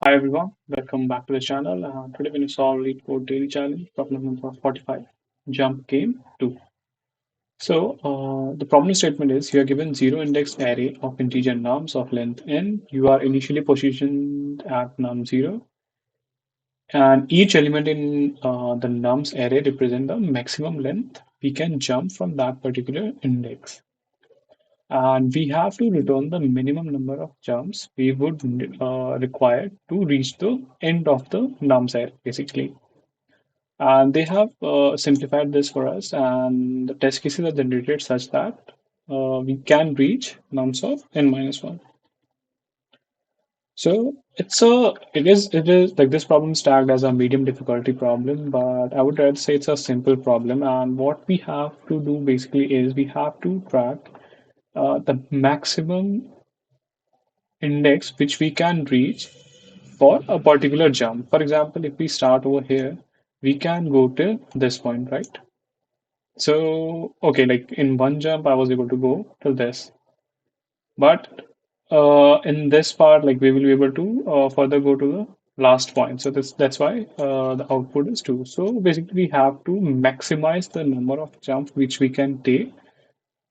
Hi everyone, welcome back to the channel. Today we're going to solve Leetcode daily challenge, problem number 45, jump game 2. The problem statement is you are given zero index array of integer nums of length n. You are initially positioned at num 0 and each element in the nums array represent the maximum length we can jump from that particular index. And we have to return the minimum number of jumps we would require to reach the end of the nums array, basically. And they have simplified this for us, and the test cases are generated such that we can reach nums of n minus 1. So it is like this problem is tagged as a medium difficulty problem, but I would rather say it's a simple problem. And what we have to do basically is we have to track the maximum index which we can reach for a particular jump. For example, if we start over here, we can go to this point, right? So, okay, like in one jump, I was able to go to this. But in this part, like we will be able to further go to the last point. So that's why the output is 2. So basically, we have to maximize the number of jumps which we can take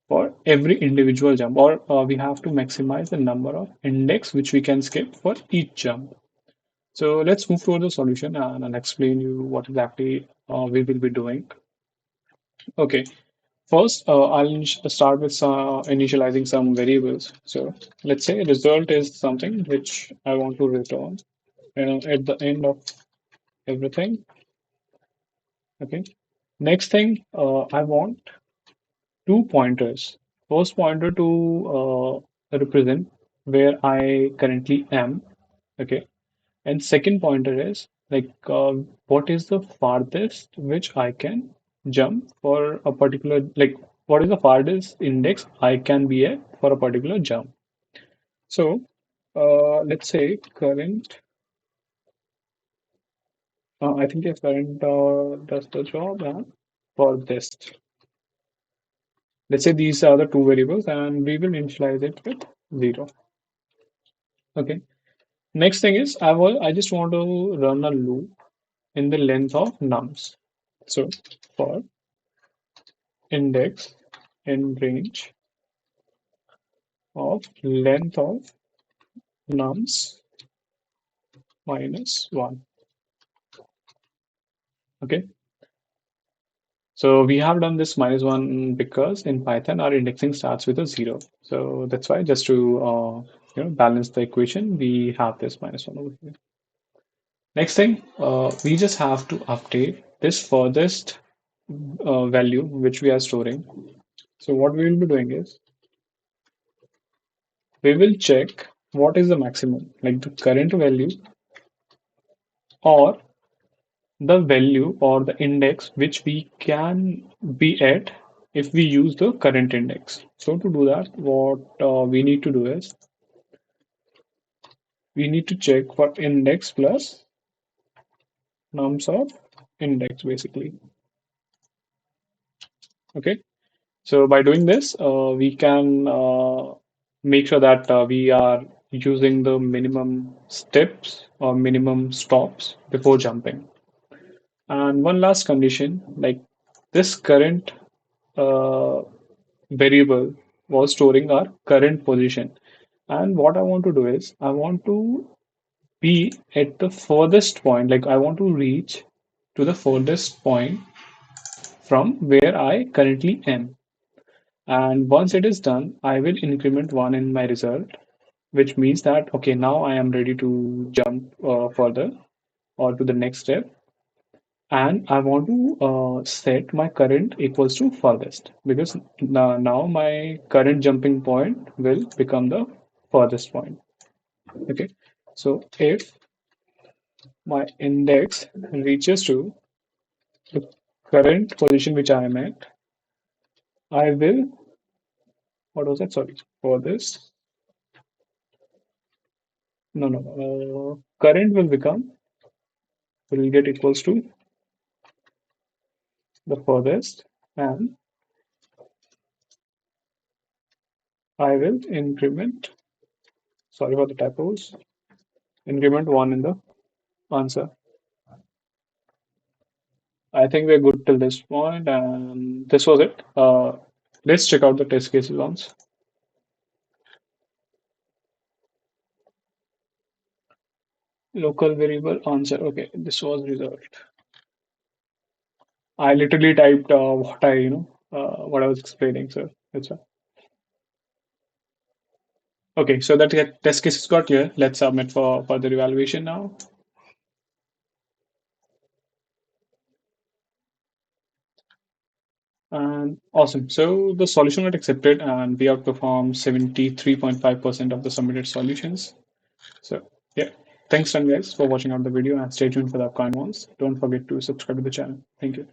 for every individual jump, or we have to maximize the number of index which we can skip for each jump. So let's move toward the solution and I'll explain you what exactly we will be doing. Okay, first I'll start with initializing some variables. So let's say result is something which I want to return, at the end of everything. Okay. Next thing, I want two pointers. First pointer to represent where I currently am. Okay. And second pointer is like what is the farthest which I can jump for a particular, like what is the farthest index I can be at for a particular jump. So let's say current, I think if current does the job and for this. Let's say these are the two variables and we will initialize it with 0. Okay. Next thing is I just want to run a loop in the length of nums. So for index in range of length of nums minus 1. Okay, so we have done this minus 1 because in Python our indexing starts with a 0. So that's why just to balance the equation, we have this minus 1 over here. Next thing, we just have to update this furthest value which we are storing. So what we will be doing is we will check what is the maximum, like the current value or the value or the index which we can be at if we use the current index. So to do that, what we need to do is we need to check for index plus nums of index basically. Okay. So by doing this, we can make sure that we are using the minimum steps or minimum stops before jumping. And one last condition, like this current uh, variable was storing our current position. And what I want to do is I want to be at the furthest point, like I want to reach to the furthest point from where I currently am. And once it is done, I will increment 1 in my result, which means that, okay, now I am ready to jump further or to the next step. And I want to set my current equals to furthest because now my current jumping point will become the furthest point. Okay. So if my index reaches to the current position which I am at, I will, what was that? Sorry, for this. No, no, current will get equals to the furthest and I will increment, sorry for the typos, Increment 1 in the answer. I think we're good till this point, and this was it. Let's check out the test cases once. Local variable answer. Okay, this was result. I literally typed what I was explaining. So that's why. Okay, so that test case is got clear. Let's submit for further evaluation now. And awesome. So the solution got accepted, and we outperformed 73.5% of the submitted solutions. So yeah, thanks, done guys, for watching out the video, and stay tuned for the upcoming ones. Don't forget to subscribe to the channel. Thank you.